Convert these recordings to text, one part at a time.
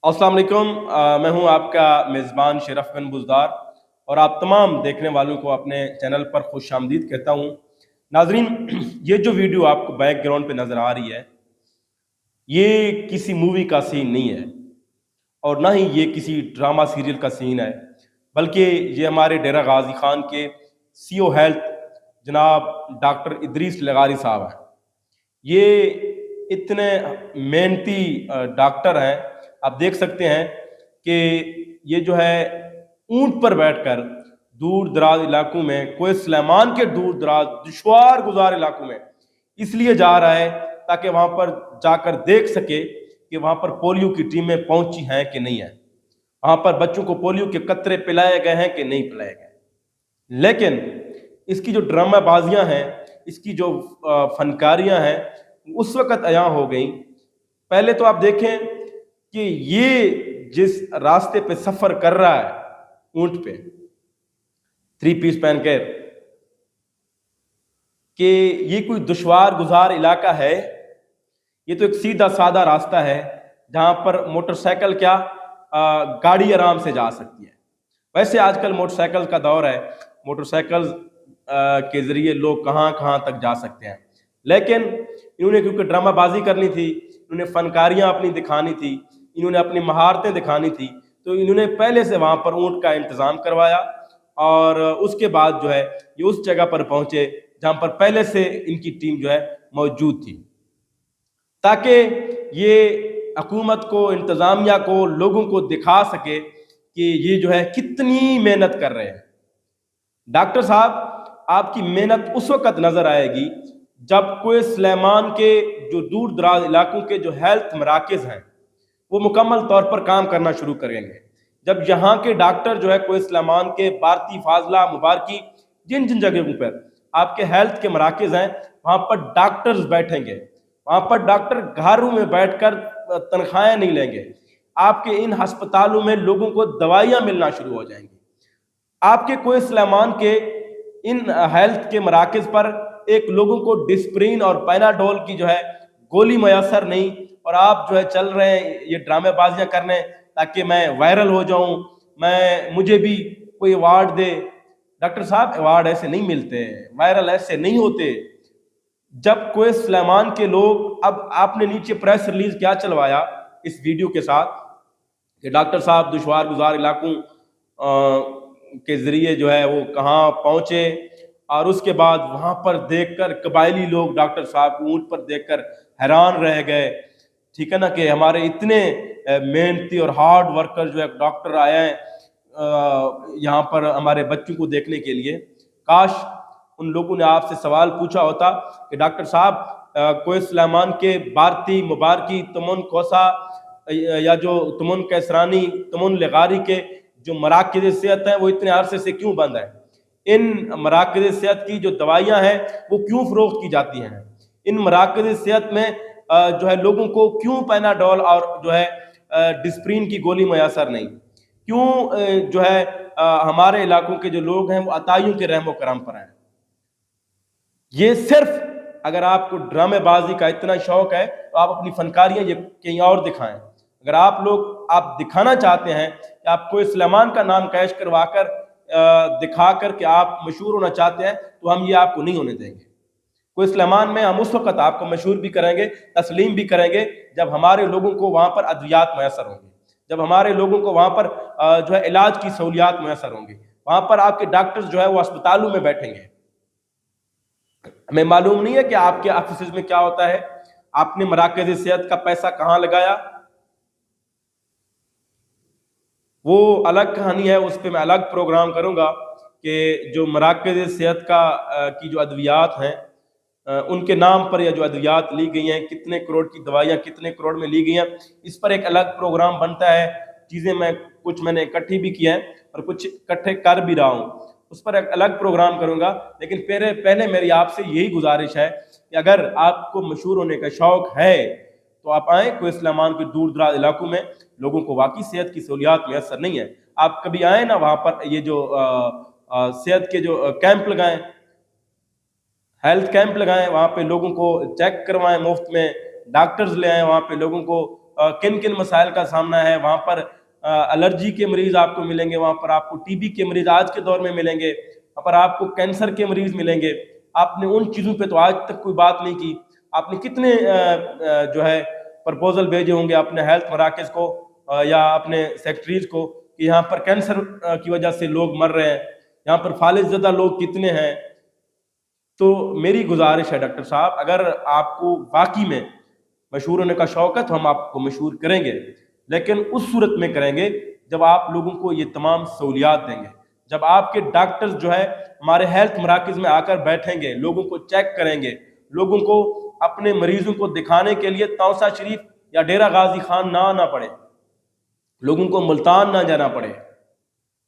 अस्सलाम वालेकुम। मैं हूं आपका मेज़बान शरफ बिन बुज़दार और आप तमाम देखने वालों को अपने चैनल पर खुश आमदीद कहता हूं। नाजरीन, ये जो वीडियो आपको बैकग्राउंड पे नज़र आ रही है, ये किसी मूवी का सीन नहीं है और ना ही ये किसी ड्रामा सीरियल का सीन है, बल्कि ये हमारे डेरा गाजी खान के सीओ हेल्थ जनाब डॉक्टर इदरीस लगारी साहब हैं। ये इतने मेहनती डॉक्टर हैं। आप देख सकते हैं कि ये जो है ऊंट पर बैठकर दूर दराज इलाकों में, कोई सलेमान के दूर दराज दुश्वार गुजार इलाकों में इसलिए जा रहा है ताकि वहां पर जाकर देख सके कि वहां पर पोलियो की टीमें पहुंची हैं कि नहीं है, वहां पर बच्चों को पोलियो के कतरे पिलाए गए हैं कि नहीं पिलाए गए। लेकिन इसकी जो ड्रामाबाजियां हैं, इसकी जो फनकारियां हैं, उस वक्त अया हो गई। पहले तो आप देखें कि ये जिस रास्ते पे सफर कर रहा है ऊंट पे, 3 पीस पहनकर, कि ये कोई दुश्वार गुजार इलाका है। ये तो एक सीधा साधा रास्ता है जहां पर मोटरसाइकिल क्या गाड़ी आराम से जा सकती है। वैसे आजकल मोटरसाइकिल का दौर है, मोटरसाइकिल के जरिए लोग कहां कहां तक जा सकते हैं। लेकिन इन्होंने क्योंकि ड्रामाबाजी करनी थी, इन्होंने फनकारियां अपनी दिखानी थी, इन्होंने अपनी महारतें दिखानी थी, तो इन्होंने पहले से वहां पर ऊंट का इंतजाम करवाया और उसके बाद जो है ये उस जगह पर पहुंचे जहां पर पहले से इनकी टीम जो है मौजूद थी, ताकि ये हुकूमत को, इंतजामिया को, लोगों को दिखा सके कि ये जो है कितनी मेहनत कर रहे हैं। डॉक्टर साहब, आपकी मेहनत उस वक्त नजर आएगी जब कोई सलेमान के जो दूर दराज इलाकों के जो हेल्थ मराकज हैं वो मुकम्मल तौर पर काम करना शुरू करेंगे। जब यहाँ के डॉक्टर जो है कोई सलेमान के, भारती, फाजला, मुबारकी, जिन जिन जगहों पर आपके हेल्थ के मराकज हैं वहां पर डॉक्टर्स बैठेंगे। वहां पर डॉक्टर घरों में बैठकर तनख्वाहें नहीं लेंगे। आपके इन अस्पतालों में लोगों को दवाइयां मिलना शुरू हो जाएंगी। आपके कोई सलेमान के इन हेल्थ के मराकज पर एक लोगों को डिस्प्रिन और पैनाडोल की जो है गोली मैसर नहीं, और आप जो है चल रहे हैं ये ड्रामेबाजियां करने ताकि मैं वायरल हो जाऊं, मुझे भी कोई अवार्ड दे। डॉक्टर साहब, अवार्ड ऐसे नहीं मिलते, वायरल ऐसे नहीं होते। जब कोई सलेमान के लोग, अब आपने नीचे प्रेस रिलीज क्या चलवाया इस वीडियो के साथ कि डॉक्टर साहब दुश्वार गुजार इलाकों के जरिए जो है वो कहाँ पहुंचे, और उसके बाद वहां पर देखकर कबायली लोग डॉक्टर साहब को ऊंट पर देखकर हैरान रह गए। ठीक है ना, कि हमारे इतने मेहनती और हार्ड वर्कर जो है डॉक्टर आए हैं यहाँ पर हमारे बच्चों को देखने के लिए। काश उन लोगों ने आपसे सवाल पूछा होता कि डॉक्टर साहब, कोई सलेमान के भारती, मुबारकी, तमुन कोसा या जो तमुन कैसरानी, तमुन लगारी के जो मराकज़ सेहत हैं वो इतने अरसे से क्यों बंद है? इन मराकज़ सेहत की जो दवाइयां हैं वो क्यों फरोख्त की जाती हैं? इन मराकज़ सेहत में जो है लोगों को क्यों पैनाडोल और जो है डिस्प्रिन की गोली मैसर नहीं? क्यों जो है हमारे इलाकों के जो लोग हैं वो अताइयों के रहमो करम पर हैं? ये सिर्फ, अगर आपको ड्रामेबाजी का इतना शौक है तो आप अपनी फनकारियां ये कहीं और दिखाएं। अगर आप दिखाना चाहते हैं कि आप कोई सलेमान का नाम कैश करवाकर दिखाकर कि आप मशहूर होना चाहते हैं, तो हम ये आपको नहीं होने देंगे। कोई सलेमान में हम उस वक्त आपको मशहूर भी करेंगे, तस्लीम भी करेंगे, जब हमारे लोगों को वहां पर अद्वियात मैसर होंगे, जब हमारे लोगों को वहां पर जो है इलाज की सहूलियात मैसर होंगी, वहां पर आपके डॉक्टर्स जो है वो अस्पतालों में बैठेंगे। हमें मालूम नहीं है कि आपके ऑफिस में क्या होता है, आपने मराकज़ सेहत का पैसा कहां लगाया, वो अलग कहानी है, उस पर मैं अलग प्रोग्राम करूंगा कि जो मराकज़ सेहत का की जो अद्वियात हैं उनके नाम पर या जो अद्वियात ली गई हैं, कितने करोड़ की दवाइयाँ कितने करोड़ में ली गई हैं, इस पर एक अलग प्रोग्राम बनता है। चीज़ें कुछ मैंने इकट्ठी भी की हैं और कुछ इकट्ठे कर भी रहा हूँ, उस पर एक अलग प्रोग्राम करूंगा। लेकिन पहले मेरी आपसे यही गुजारिश है कि अगर आपको मशहूर होने का शौक है तो आप आएँ कोई इस्लामान के दूर दराज इलाकों में, लोगों को वाकई सेहत की सहूलियात मैसर नहीं है। आप कभी आए ना वहाँ पर, ये जो सेहत के जो कैंप लगाएं, हेल्थ कैंप लगाएं, वहाँ पे लोगों को चेक करवाएं मुफ्त में, डॉक्टर्स ले आए, वहाँ पे लोगों को किन किन मसाइल का सामना है। वहाँ पर एलर्जी के मरीज आपको मिलेंगे, वहाँ पर आपको टीबी के मरीज आज के दौर में मिलेंगे, वहाँ पर आपको कैंसर के मरीज मिलेंगे। आपने उन चीज़ों पे तो आज तक कोई बात नहीं की। आपने कितने जो है प्रपोजल भेजे होंगे अपने हेल्थ मराकज को या अपने सेक्रेटरीज को कि यहाँ पर कैंसर की वजह से लोग मर रहे हैं, यहाँ पर फालिजदा लोग कितने हैं। तो मेरी गुजारिश है डॉक्टर साहब, अगर आपको वाकई में मशहूर होने का शौक है तो हम आपको मशहूर करेंगे, लेकिन उस सूरत में करेंगे जब आप लोगों को ये तमाम सहूलियात देंगे, जब आपके डॉक्टर्स जो है हमारे हेल्थ मराकज में आकर बैठेंगे, लोगों को चेक करेंगे, लोगों को अपने मरीजों को दिखाने के लिए तौसा शरीफ या डेरा गाजी खान ना आना पड़े, लोगों को मुल्तान ना जाना पड़े,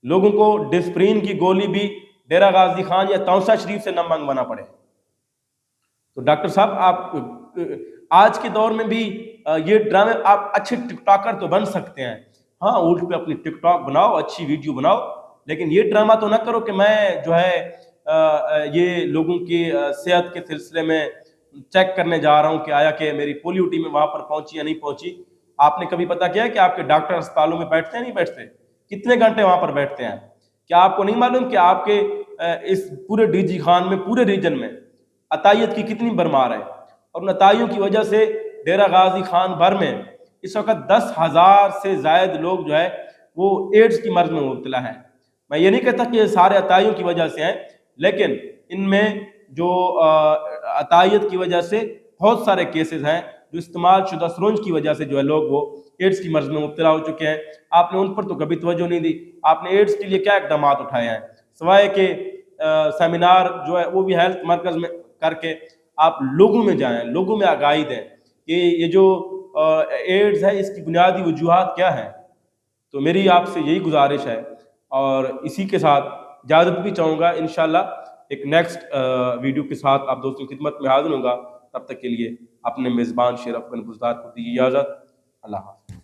लोगों को डिस्प्रिन की गोली भी डेरा गाजी खान या तौसा शरीफ से न मंगवाना पड़े। तो डॉक्टर साहब, आप आज के दौर में भी ये ड्रामे, आप अच्छे टिकटॉकर तो बन सकते हैं, हाँ उल्ट पे अपनी टिकटॉक बनाओ, अच्छी वीडियो बनाओ, लेकिन ये ड्रामा तो ना करो कि मैं जो है ये लोगों की सेहत के सिलसिले में चेक करने जा रहा हूँ कि आया कि मेरी पोलियो टीम वहां पर पहुंची या नहीं पहुंची। आपने कभी पता किया है कि आपके डॉक्टर अस्पतालों में बैठते हैं नहीं बैठते, कितने घंटे वहां पर बैठते हैं? क्या आपको नहीं मालूम कि आपके इस पूरे डीजी खान में, पूरे रीजन में अतायत की कितनी भरमार है, और उन अताइयों की वजह से डेरा गाजी खान भर में इस वक्त 10,000 से जायद लोग जो है वो एड्स की मर्ज में मुब्तला हैं। मैं ये नहीं कहता कि ये सारे अताइयों की वजह से हैं, लेकिन इनमें जो अतायत की वजह से बहुत सारे केसेस हैं जो इस्तेमाल शुदा सरोंज की वजह से जो है लोग वो एड्स की मर्ज में मुब्तला हो चुके हैं। आपने उन पर तो कभी तवज्जो नहीं दी। आपने एड्स के लिए क्या इकदाम उठाए हैं, सवाए के सेमिनार जो है वो भी हेल्थ मरकज में करके आप लोगों में जाएं, लोगों में आगाही दें कि ये जो एड्स है इसकी बुनियादी वजूहात क्या है। तो मेरी आपसे यही गुजारिश है, और इसी के साथ इजाज़त भी चाहूँगा। इंशाल्लाह एक नेक्स्ट वीडियो के साथ आप दोस्तों की खिदमत में हाजिर होगा। तब तक के लिए अपने मेज़बान शेर अफगन बुज़दार को दी इजाज़त। अल्लाह हाफ़िज़।